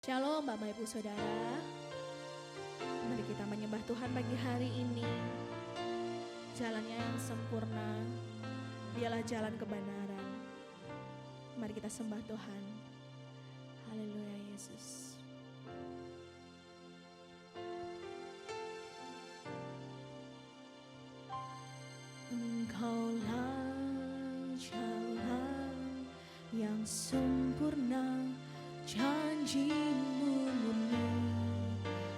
Shalom Bapak Ibu Saudara. Mari kita menyembah Tuhan pagi hari ini. Jalannya yang sempurna, dialah jalan kebenaran. Mari kita sembah Tuhan. Haleluya Yesus. Engkaulah jalan yang sempurna, janji-Mu murni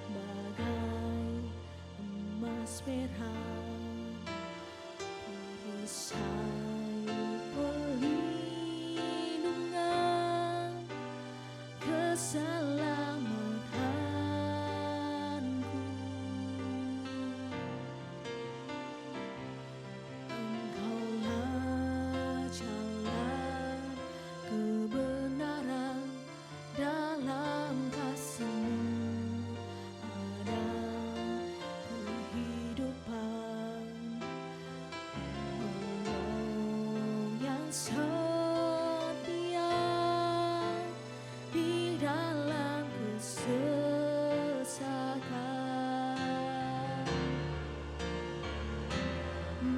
bagai emas perak, perisai perlindungan, keselamatanku. Engkaulah jalan kebenaran, dalam kasih-Mu ada kehidupan. Penolong yang setia di dalam kesesakan,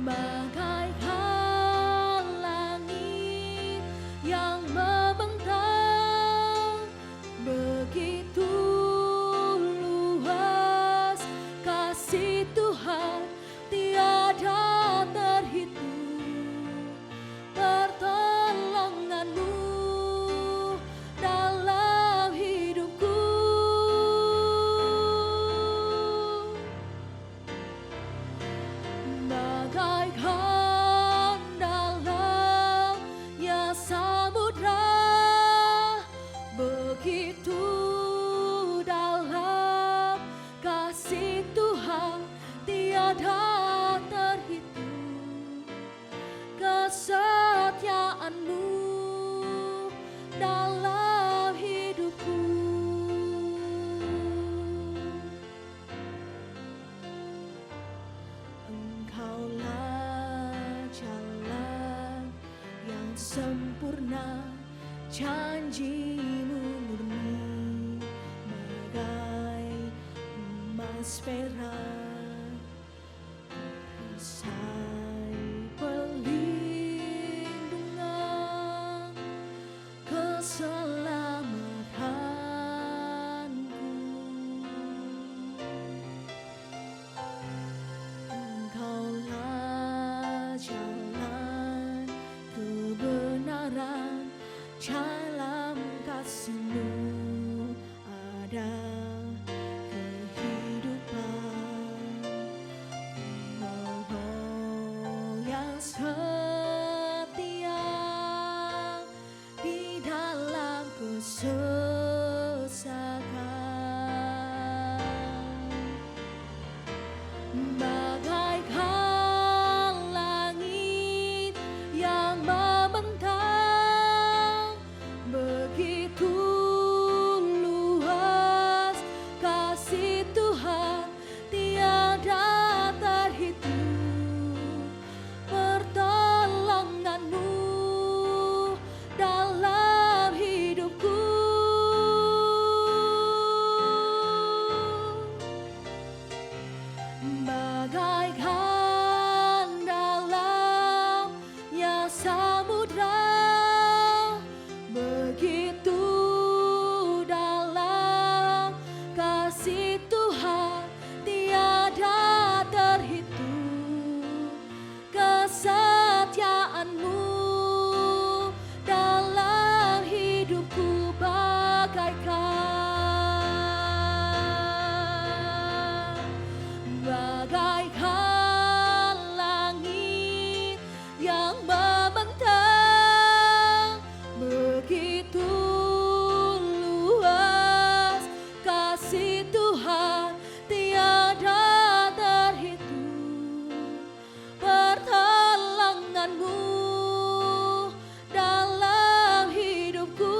bagaikan langit yang membentang, begitu luas kasih Tuhan, tiada terhitung. Pertolongan-Mu dalam hidupku, bagaikan dalamnya samudra, begitu dalam kasih Tuhan, tiada terhitung. Kesetiaan-Mu dalam hidupku. Engkaulah jalan yang sempurna, janji-Mu murni bagai emas perak, perisai perlindungan, keselamatanku. Engkaulah jalan kebenaran, dalam kasih-Mu ada kehidupan. Penolong yang setia di dalam kesesakan, bagaikan langit yang membentang, begitu luas kasih Tuhan, tiada terhitung. Pertolongan-Mu dalam hidupku, bagaikan dalamnya samudra, begitu dalam kasih Tuhan, tiada terhitung. Kesetiaan-Mu dalam hidupku, bagaikan langit yang membentang, begitu luas kasih Tuhan, tiada terhitung. Pertolongan-Mu dalam hidupku,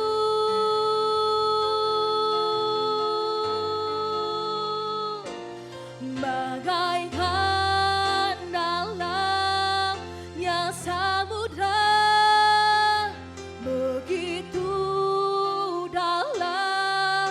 bagaikan dalamnya samudra, begitu dalam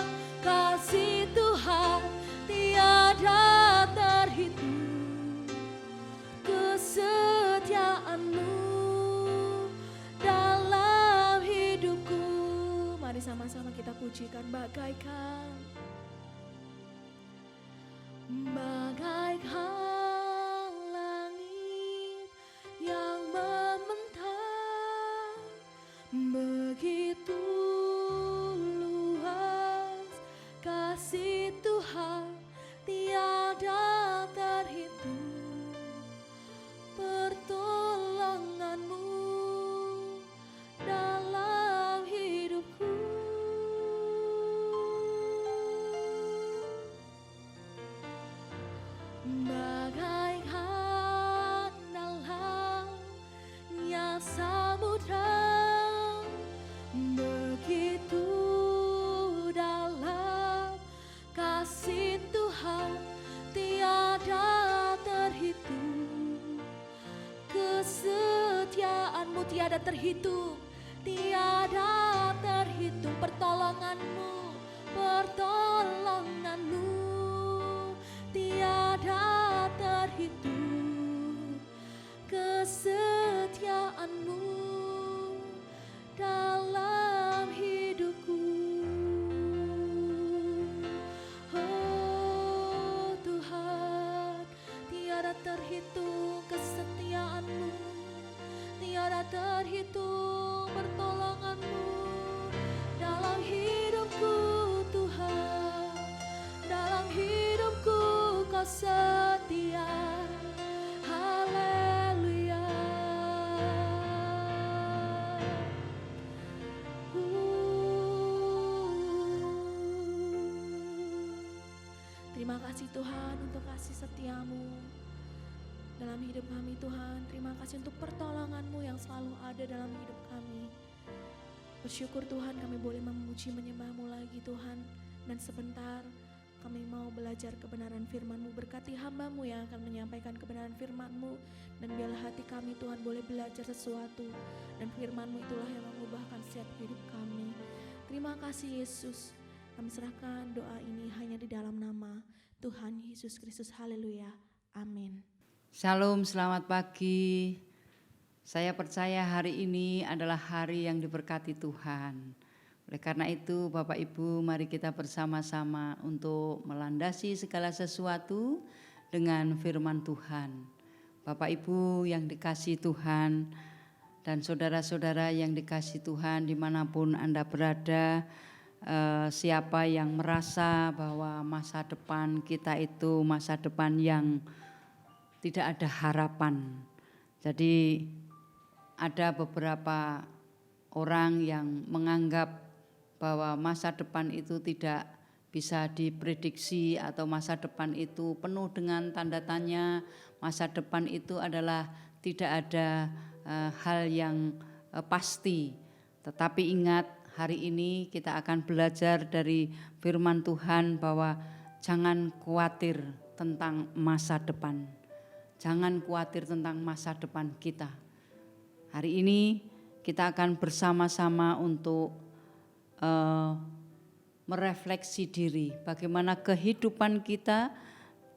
pujikan bagaikan langit yang membentang, begitu luas kasih Tuhan tiada terhitung, pertolonganmu dalam hidupku. Bagaikan dalamnya samudra, begitu dalam kasih Tuhan tiada terhitung, kesetiaanmu tiada terhitung, tiada terhitung, pertolonganmu tiada terhitung, kesetiaanmu dalam hidupku. Oh Tuhan, tiada terhitung kesetiaanmu, tiada terhitung pertolonganmu dalam hidupku Tuhan, dalam hidupku Kau setia. Haleluya. Terima kasih Tuhan untuk kasih setiamu dalam hidup kami Tuhan. Terima kasih untuk pertolonganmu yang selalu ada dalam hidup kami. Bersyukur Tuhan kami boleh memuji menyembahmu lagi Tuhan. Dan sebentar kami mau belajar kebenaran firman-Mu. Berkati hamba-Mu yang akan menyampaikan kebenaran firman-Mu. Dan biarlah hati kami Tuhan boleh belajar sesuatu. Dan firman-Mu itulah yang mengubahkan setiap hidup kami. Terima kasih Yesus. Kami serahkan doa ini hanya di dalam nama Tuhan Yesus Kristus. Haleluya. Amin. Shalom, selamat pagi. Saya percaya hari ini adalah hari yang diberkati Tuhan. Oleh karena itu Bapak Ibu, mari kita bersama-sama untuk melandasi segala sesuatu dengan firman Tuhan. Bapak Ibu yang dikasihi Tuhan dan saudara-saudara yang dikasihi Tuhan dimanapun Anda berada, siapa yang merasa bahwa masa depan kita itu masa depan yang tidak ada harapan. Jadi ada beberapa orang yang menganggap bahwa masa depan itu tidak bisa diprediksi atau masa depan itu penuh dengan tanda tanya, masa depan itu adalah tidak ada hal yang pasti. Tetapi ingat, hari ini kita akan belajar dari firman Tuhan bahwa jangan khawatir tentang masa depan. Jangan khawatir tentang masa depan kita. Hari ini kita akan bersama-sama untuk merefleksi diri bagaimana kehidupan kita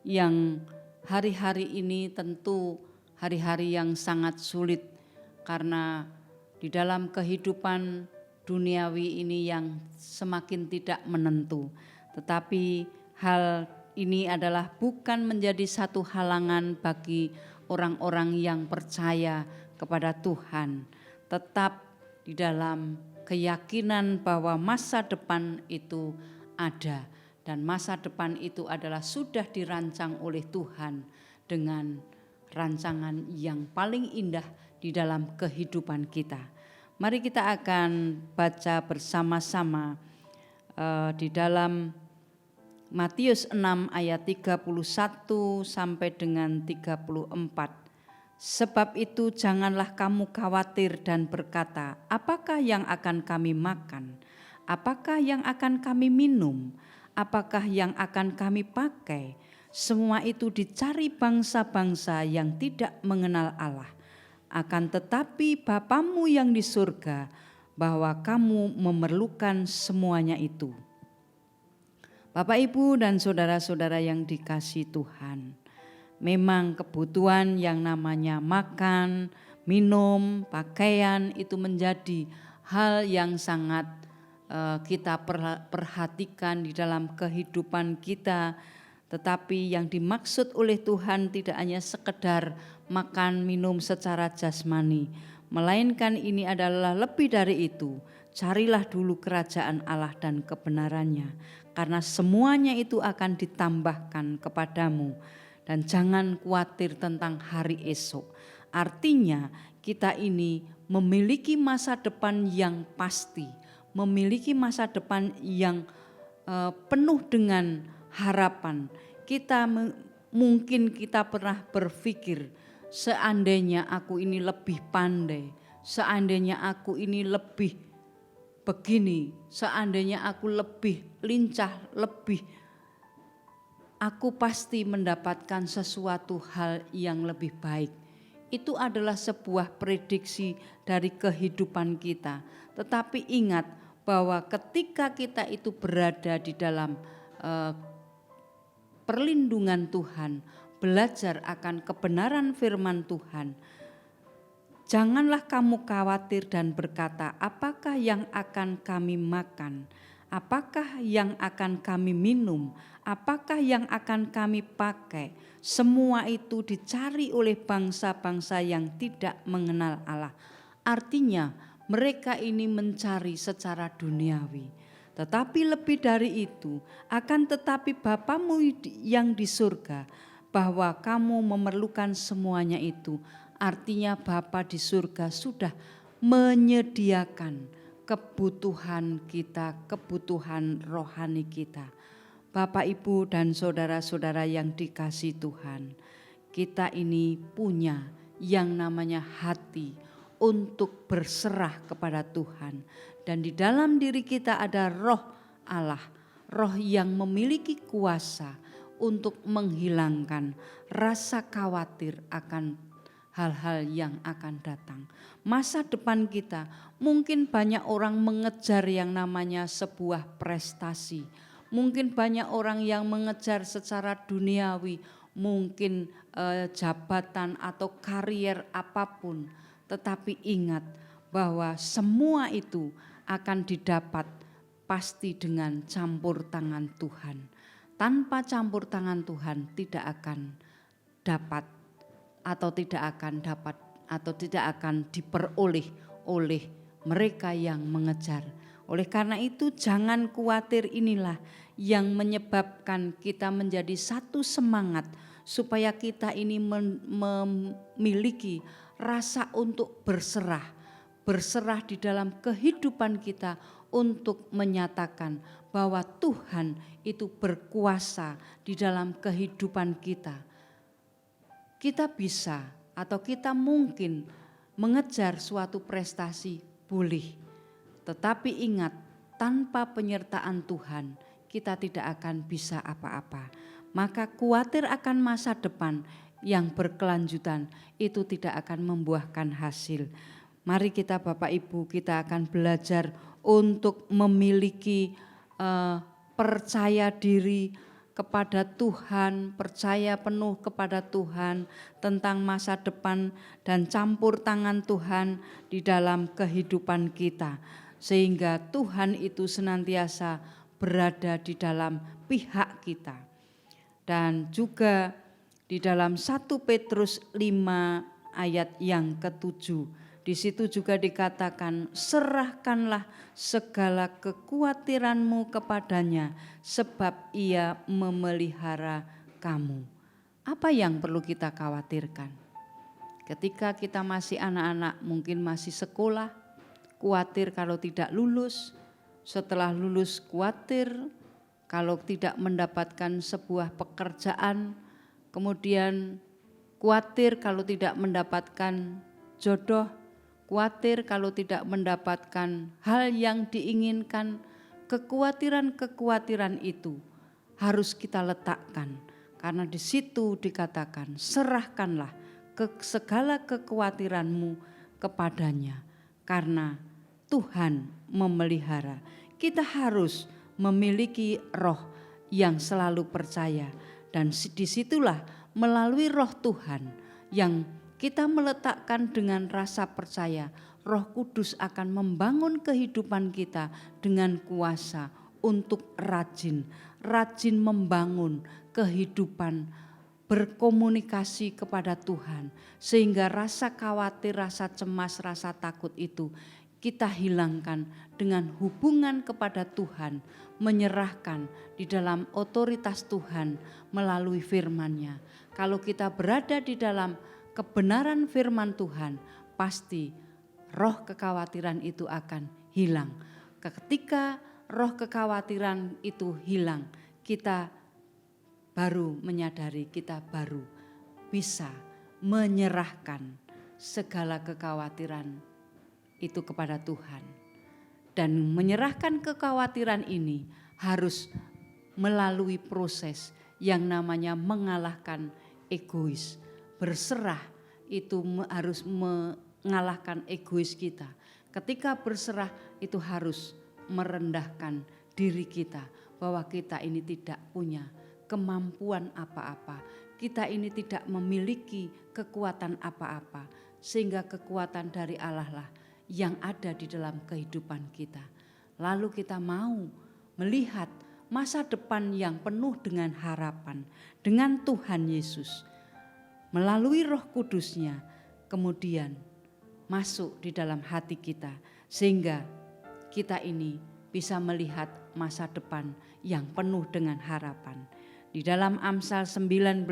yang hari-hari ini tentu hari-hari yang sangat sulit karena di dalam kehidupan duniawi ini yang semakin tidak menentu. Tetapi hal ini adalah bukan menjadi satu halangan bagi orang-orang yang percaya kepada Tuhan, tetap di dalam keyakinan bahwa masa depan itu ada dan masa depan itu adalah sudah dirancang oleh Tuhan dengan rancangan yang paling indah di dalam kehidupan kita. Mari kita akan baca bersama-sama di dalam Matius 6 ayat 31 sampai dengan 34. Sebab itu janganlah kamu khawatir dan berkata, apakah yang akan kami makan? Apakah yang akan kami minum? Apakah yang akan kami pakai? Semua itu dicari bangsa-bangsa yang tidak mengenal Allah. Akan tetapi Bapamu yang di surga, bahwa kamu memerlukan semuanya itu. Bapak, Ibu, dan saudara-saudara yang dikasihi Tuhan, memang kebutuhan yang namanya makan, minum, pakaian itu menjadi hal yang sangat kita perhatikan di dalam kehidupan kita. Tetapi yang dimaksud oleh Tuhan tidak hanya sekedar makan minum secara jasmani, melainkan ini adalah lebih dari itu. Carilah dulu kerajaan Allah dan kebenarannya, karena semuanya itu akan ditambahkan kepadamu. Dan jangan khawatir tentang hari esok. Artinya kita ini memiliki masa depan yang pasti, memiliki masa depan yang penuh dengan harapan. Mungkin kita pernah berpikir, seandainya aku ini lebih pandai, seandainya aku ini lebih begini, seandainya aku lebih lincah, aku pasti mendapatkan sesuatu hal yang lebih baik. Itu adalah sebuah prediksi dari kehidupan kita. Tetapi ingat bahwa ketika kita itu berada di dalam perlindungan Tuhan, belajar akan kebenaran firman Tuhan, janganlah kamu khawatir dan berkata, apakah yang akan kami makan? Apakah yang akan kami minum? Apakah yang akan kami pakai? Semua itu dicari oleh bangsa-bangsa yang tidak mengenal Allah. Artinya mereka ini mencari secara duniawi. Tetapi lebih dari itu, akan tetapi Bapamu yang di surga, bahwa kamu memerlukan semuanya itu. Artinya Bapa di surga sudah menyediakan kebutuhan kita, kebutuhan rohani kita. Bapak, Ibu, dan saudara-saudara yang dikasihi Tuhan, kita ini punya yang namanya hati untuk berserah kepada Tuhan. Dan di dalam diri kita ada roh Allah, roh yang memiliki kuasa untuk menghilangkan rasa khawatir akan hal-hal yang akan datang. Masa depan kita, mungkin banyak orang mengejar yang namanya sebuah prestasi. Mungkin banyak orang yang mengejar secara duniawi, mungkin jabatan atau karier apapun. Tetapi ingat bahwa semua itu akan didapat pasti dengan campur tangan Tuhan. Tanpa campur tangan Tuhan tidak akan dapat atau tidak akan diperoleh oleh mereka yang mengejar. Oleh karena itu jangan khawatir, inilah yang menyebabkan kita menjadi satu semangat supaya kita ini memiliki rasa untuk berserah di dalam kehidupan kita untuk menyatakan bahwa Tuhan itu berkuasa di dalam kehidupan kita. Kita bisa atau kita mungkin mengejar suatu prestasi, boleh. Tetapi ingat, tanpa penyertaan Tuhan kita tidak akan bisa apa-apa. Maka khawatir akan masa depan yang berkelanjutan itu tidak akan membuahkan hasil. Mari kita Bapak Ibu, kita akan belajar untuk memiliki percaya diri kepada Tuhan, percaya penuh kepada Tuhan tentang masa depan dan campur tangan Tuhan di dalam kehidupan kita. Sehingga Tuhan itu senantiasa berada di dalam pihak kita. Dan juga di dalam 1 Petrus 5 ayat yang ke-7, di situ juga dikatakan, serahkanlah segala kekhawatiranmu kepadanya sebab ia memelihara kamu. Apa yang perlu kita khawatirkan? Ketika kita masih anak-anak, mungkin masih sekolah, khawatir kalau tidak lulus, setelah lulus khawatir kalau tidak mendapatkan sebuah pekerjaan, kemudian khawatir kalau tidak mendapatkan jodoh, khawatir kalau tidak mendapatkan hal yang diinginkan. Kekhawatiran-kekhawatiran itu harus kita letakkan, karena di situ dikatakan serahkanlah segala kekhawatiranmu kepadanya, karena Tuhan memelihara. Kita harus memiliki roh yang selalu percaya, dan disitulah melalui roh Tuhan yang kita meletakkan dengan rasa percaya. Roh Kudus akan membangun kehidupan kita dengan kuasa untuk rajin membangun kehidupan berkomunikasi kepada Tuhan, sehingga rasa khawatir, rasa cemas, rasa takut itu kita hilangkan dengan hubungan kepada Tuhan, menyerahkan di dalam otoritas Tuhan melalui firman-Nya. Kalau kita berada di dalam kebenaran firman Tuhan, pasti roh kekhawatiran itu akan hilang. Ketika roh kekhawatiran itu hilang, kita baru menyadari, kita baru bisa menyerahkan segala kekhawatiran itu kepada Tuhan. Dan menyerahkan kekhawatiran ini harus melalui proses yang namanya mengalahkan egois. Berserah itu harus mengalahkan egois kita. Ketika berserah itu harus merendahkan diri kita, bahwa kita ini tidak punya kemampuan apa-apa. Kita ini tidak memiliki kekuatan apa-apa, sehingga kekuatan dari Allah lah yang ada di dalam kehidupan kita. Lalu kita mau melihat masa depan yang penuh dengan harapan dengan Tuhan Yesus melalui Roh Kudus-Nya, kemudian masuk di dalam hati kita, sehingga kita ini bisa melihat masa depan yang penuh dengan harapan. Di dalam Amsal 19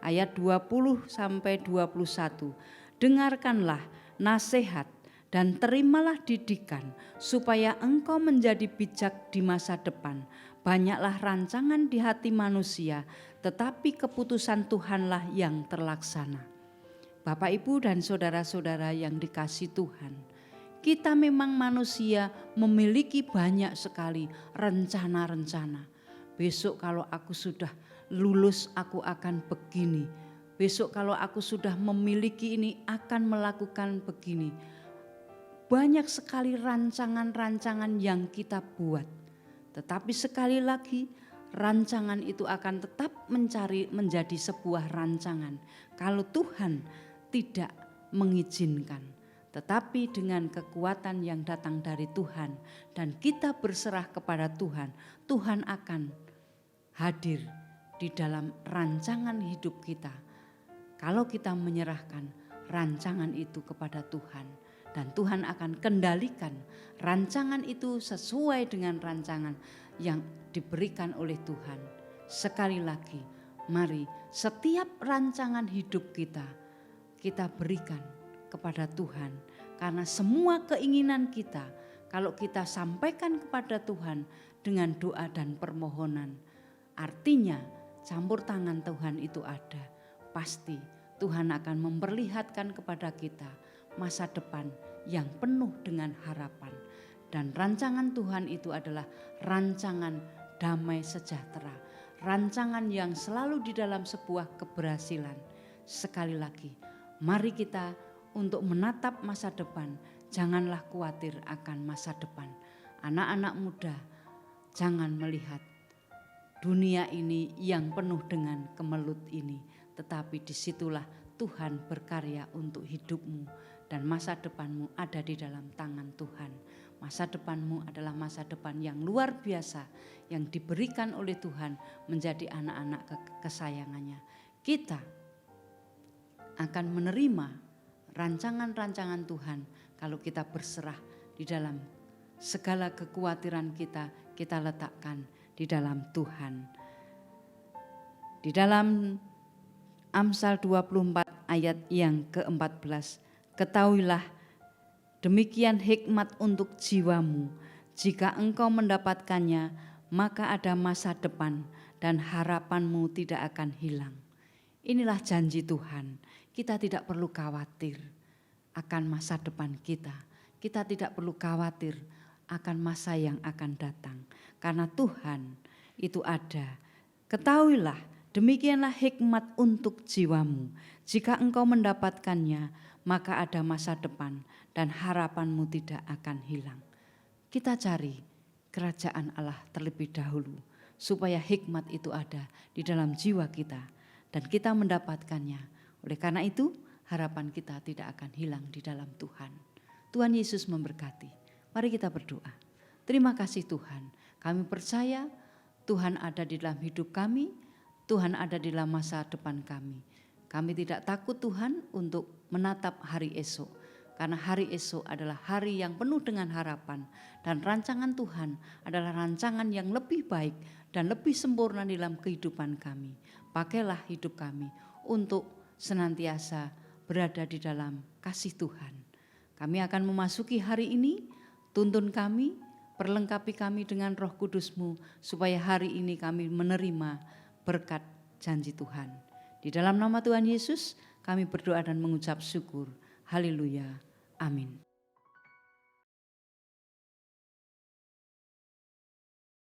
ayat 20 sampai 21, dengarkanlah nasihat dan terimalah didikan supaya engkau menjadi bijak di masa depan. Banyaklah rancangan di hati manusia, tetapi keputusan Tuhanlah yang terlaksana. Bapak, Ibu dan saudara-saudara yang dikasihi Tuhan, kita memang manusia memiliki banyak sekali rencana-rencana. Besok kalau aku sudah lulus aku akan begini. Besok kalau aku sudah memiliki ini akan melakukan begini. Banyak sekali rancangan-rancangan yang kita buat. Tetapi sekali lagi rancangan itu akan tetap menjadi sebuah rancangan kalau Tuhan tidak mengizinkan. Tetapi dengan kekuatan yang datang dari Tuhan dan kita berserah kepada Tuhan, Tuhan akan hadir di dalam rancangan hidup kita. Kalau kita menyerahkan rancangan itu kepada Tuhan, dan Tuhan akan kendalikan rancangan itu sesuai dengan rancangan yang diberikan oleh Tuhan. Sekali lagi, mari setiap rancangan hidup kita berikan kepada Tuhan, karena semua keinginan kita kalau kita sampaikan kepada Tuhan dengan doa dan permohonan, artinya campur tangan Tuhan itu ada. Pasti Tuhan akan memperlihatkan kepada kita masa depan yang penuh dengan harapan. Dan rancangan Tuhan itu adalah rancangan damai sejahtera. Rancangan yang selalu di dalam sebuah keberhasilan. Sekali lagi, mari kita untuk menatap masa depan, janganlah khawatir akan masa depan. Anak-anak muda, jangan melihat dunia ini yang penuh dengan kemelut ini, tetapi disitulah Tuhan berkarya untuk hidupmu, dan masa depanmu ada di dalam tangan Tuhan. Masa depanmu adalah masa depan yang luar biasa yang diberikan oleh Tuhan menjadi anak-anak kesayangannya. Kita akan menerima rancangan-rancangan Tuhan kalau kita berserah di dalam segala kekhawatiran kita letakkan di dalam Tuhan. Di dalam Amsal 24 ayat yang ke-14, ketahuilah demikian hikmat untuk jiwamu, jika engkau mendapatkannya maka ada masa depan dan harapanmu tidak akan hilang. Inilah janji Tuhan, kita tidak perlu khawatir akan masa depan kita. Kita tidak perlu khawatir akan masa yang akan datang, karena Tuhan itu ada. Ketahuilah demikianlah hikmat untuk jiwamu, jika engkau mendapatkannya maka ada masa depan dan harapanmu tidak akan hilang. Kita cari kerajaan Allah terlebih dahulu supaya hikmat itu ada di dalam jiwa kita dan kita mendapatkannya. Oleh karena itu harapan kita tidak akan hilang di dalam Tuhan. Tuhan Yesus memberkati. Mari kita berdoa. Terima kasih Tuhan, kami percaya Tuhan ada di dalam hidup kami, Tuhan ada di dalam masa depan kami. Kami tidak takut Tuhan untuk menatap hari esok, karena hari esok adalah hari yang penuh dengan harapan, dan rancangan Tuhan adalah rancangan yang lebih baik dan lebih sempurna dalam kehidupan kami. Pakailah hidup kami untuk senantiasa berada di dalam kasih Tuhan. Kami akan memasuki hari ini, tuntun kami, perlengkapi kami dengan Roh Kudus-Mu, supaya hari ini kami menerima berkat janji Tuhan. Di dalam nama Tuhan Yesus kami berdoa dan mengucap syukur. Haleluya. Amin.